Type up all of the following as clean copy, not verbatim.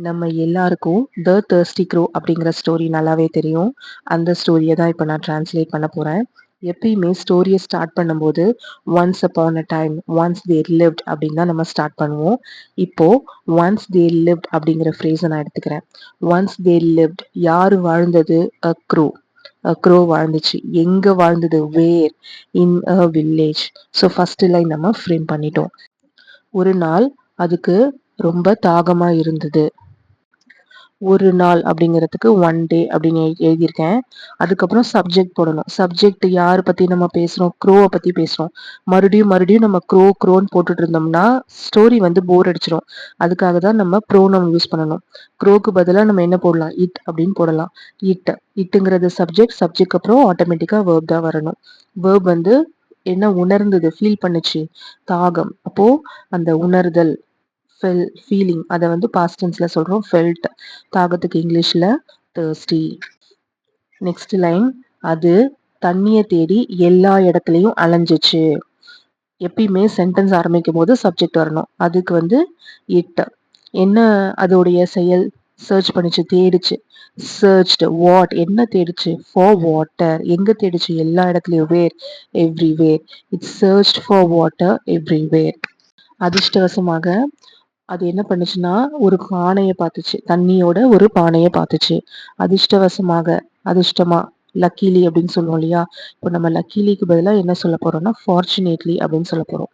நம்ம எல்லாருக்கும் த thirsty grow அப்படிங்கிற ஸ்டோரி நல்லாவே தெரியும். அந்த ஸ்டோரியை தான் இப்போ நான் டிரான்ஸ்லேட் பண்ண போகிறேன். எப்பயுமே ஸ்டோரியை ஸ்டார்ட் பண்ணும்போது once upon a time once there lived அப்படின்னு தான் நம்ம ஸ்டார்ட் பண்ணுவோம். இப்போ ஒன்ஸ் தேர் லிவ்ட் அப்படிங்கிற ஃப்ரேஸை நான் எடுத்துக்கிறேன். ஒன்ஸ் தேர் லிவ்ட், யார் வாழ்ந்தது? A crow. க்ரோ வாழ்ந்துச்சு. எங்க வாழ்ந்தது? Where? In a village. So first line நம்ம ஃப்ரேம் பண்ணிட்டோம். ஒரு நாள் அதுக்கு ரொம்ப தாகமா இருந்தது. ஒரு நாள் அப்படிங்கிறதுக்கு ஒன் டே அப்படின்னு எழுதியிருக்கேன். அதுக்கப்புறம் சப்ஜெக்ட் போடணும். சப்ஜெக்ட் யாரை பத்தி நம்ம பேசுறோம்? க்ரோவை பத்தி பேசுறோம். மறுபடியும் மறுபடியும் நம்ம க்ரோன்னு போட்டுட்டு இருந்தோம்னா ஸ்டோரி வந்து போர் அடிச்சிடும். அதுக்காக தான் நம்ம ப்ரோனவுன் யூஸ் பண்ணணும். க்ரோக்கு பதிலாக நம்ம என்ன போடலாம்? இட் அப்படின்னு போடலாம். இட்டுங்கிறது சப்ஜெக்ட் அப்புறம் ஆட்டோமேட்டிக்கா வேர்ப் தான் வரணும். வேர்ப் வந்து என்ன உணர்ந்தது? ஃபீல் பண்ணுச்சு. தாகம். அப்போ அந்த உணர்தல், ஃபீலிங், அதை வந்து பாஸ்ட் டென்ஸ்ல சொல்றோம். ஃபெல்ட். தாகத்துக்கு இங்கிலீஷ்ல thirsty. நெக்ஸ்ட் லைன், அது தண்ணியை தேடி எல்லா இடத்துலயும் அலைஞ்சிச்சு. எப்பயுமே சென்டென்ஸ் ஆரம்பிக்கும் போது சப்ஜெக்ட் வரணும். அதுக்கு வந்து இட். என்ன அதோடைய செயல்? சர்ச் பண்ணிச்சு, தேடிச்சு. சர்ச்டு வாட், என்ன தேடிச்சு? For water. எங்க தேடிச்சு? எல்லா இடத்துலயும். Where? Everywhere. It's searched for water everywhere. அதிர்ஷ்டவசமாக அது என்ன பண்ணுச்சுன்னா ஒரு பானையை பார்த்துச்சு. தண்ணியோட ஒரு பானையை பார்த்துச்சு. அதிர்ஷ்டவசமாக, அதிர்ஷ்டமா, லக்கிலி அப்படின்னு சொல்லுவோம் இல்லையா? இப்போ நம்ம லக்கிலிக்கு பதிலாக என்ன சொல்ல போறோம்னா ஃபார்ச்சுனேட்லி அப்படின்னு சொல்ல போறோம்.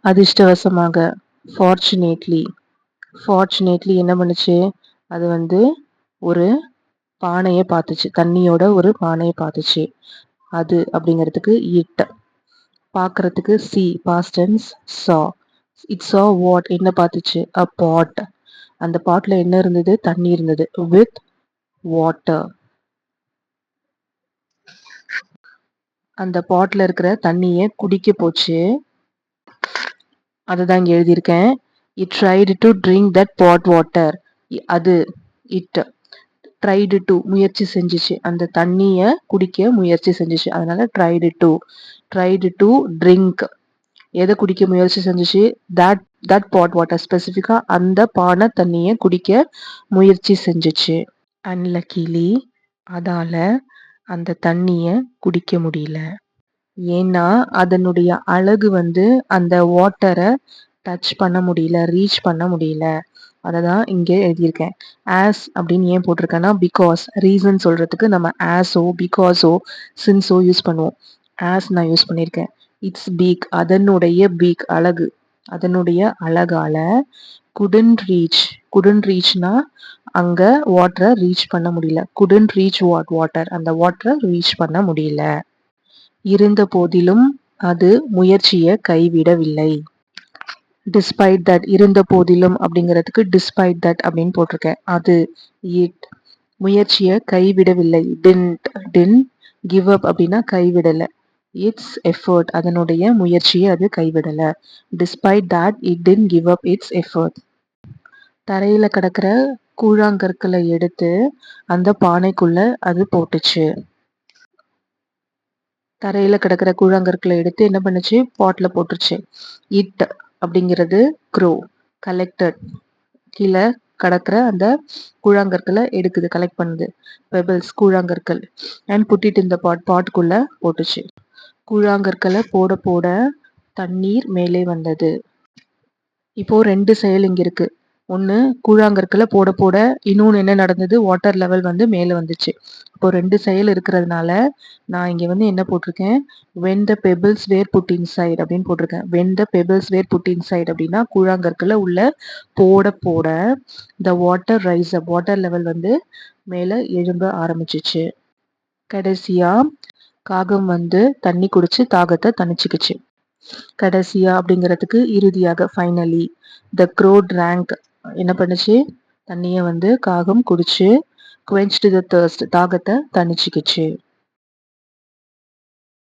அதிர்ஷ்டவசமாக, ஃபார்ச்சுனேட்லி. ஃபார்ச்சுனேட்லி என்ன பண்ணுச்சு? அது வந்து ஒரு பானையை பார்த்துச்சு. தண்ணியோட ஒரு பானையை பார்த்துச்சு. அது அப்படிங்கிறதுக்கு இட். பார்க்கறதுக்கு see, past tense saw. It saw what, என்ன பார்த்துச்சு? a pot. அந்த பாட்ல என்ன இருந்தது? தண்ணி இருந்தது. with water. அந்த பாட்ல இருக்கிற தண்ணிய குடிக்க போச்சு. அதுதான் இங்க எழுதியிருக்கேன். it tried to drink that pot water. அது it tried to, முயற்சி செஞ்சுச்சு. அந்த தண்ணிய குடிக்க முயற்சி செஞ்சுச்சு. அதனால tried to drink. எதை குடிக்க முயற்சி செஞ்சுச்சு? that pot water. ஸ்பெசிஃபிக்கா அந்த பானை தண்ணிய குடிக்க முயற்சி செஞ்சுச்சு. அன்லக்கிலி, அதால அந்த தண்ணிய குடிக்க முடியல. ஏன்னா அதனுடைய அழகு வந்து அந்த வாட்டரை டச் பண்ண முடியல, ரீச் பண்ண முடியல. அததான் இங்க எழுதியிருக்கேன். ஆஸ் அப்படின்னு ஏன் போட்டிருக்கேன்னா பிகாஸ், ரீசன் சொல்றதுக்கு நம்ம ஆஸோ பிகாஸோ சின்ஸோ யூஸ் பண்ணுவோம். ஆஸ் நான் யூஸ் பண்ணியிருக்கேன். இட்ஸ் பீக், அதனுடைய பீக், அழகு, அதனுடைய அழகால couldn't ரீச்னா அங்க வாட்டரை ரீச் பண்ண முடியல. couldn't ரீச் வாட்டர், அந்த வாட்டரை ரீச் பண்ண முடியல. இருந்த போதிலும் அது முயற்சியை கைவிடவில்லை. டிஸ்பைட் தட், இருந்த போதிலும் அப்படிங்கிறதுக்கு டிஸ்பைட் தட் அப்படின்னு போட்டிருக்கேன். அது இட் முயற்சியை கைவிடவில்லை. டின் கிவ் அப் அப்படின்னா கைவிடல. இட்ஸ் எஃபர்ட், அதனுடைய முயற்சியை அது கைவிடல. Despite that it didn't give up its effort. தரையில கிடக்கிற கூழாங்கற்களை எடுத்து அந்த பானைக்குள்ள அது போட்டுச்சு. தரையில கிடக்கிற கூழாங்கற்களை எடுத்து என்ன பண்ணுச்சு? பாட்ல போட்டுருச்சு. இட் அப்படிங்கிறது க்ரோ. கலெக்டட், கீழே கடக்கிற அந்த கூழாங்கற்களை எடுக்குது, கலெக்ட் பண்ணுது. பெபிள்ஸ், கூழாங்கற்கள். அண்ட் புட்டிட் இந்த பாட்டுக்குள்ள போட்டுச்சு. கூழாங்கற்களை போட போட தண்ணீர் மேலே வந்தது. இப்போ ரெண்டு செயல் இங்க இருக்கு. ஒன்று கூழாங்கற்களை போட போட இன்னொன்று என்ன நடந்தது? வாட்டர் லெவல் வந்து மேலே வந்துச்சு. இப்போ ரெண்டு செயல் இருக்கிறதுனால நான் இங்க வந்து என்ன போட்டிருக்கேன்? when the pebbles were put inside அப்படின்னு போட்டிருக்கேன். when the pebbles were put inside அப்படின்னா கூழாங்கற்களை உள்ள போட போட the water rise up, water level வந்து மேலே எழும்ப ஆரம்பிச்சிச்சு. கடைசியா காகம் வந்து தண்ணி குடிச்சு தாகத்தை தணிச்சுக்குச்சு. கடைசியா அப்படிங்கிறதுக்கு இறுதியாக, ஃபைனலி. த க்ரோ drank, என்ன பண்ணுச்சு? தண்ணியை வந்து காகம் குடிச்சு quenched the thirst, தாகத்தை தணிச்சுக்குச்சு.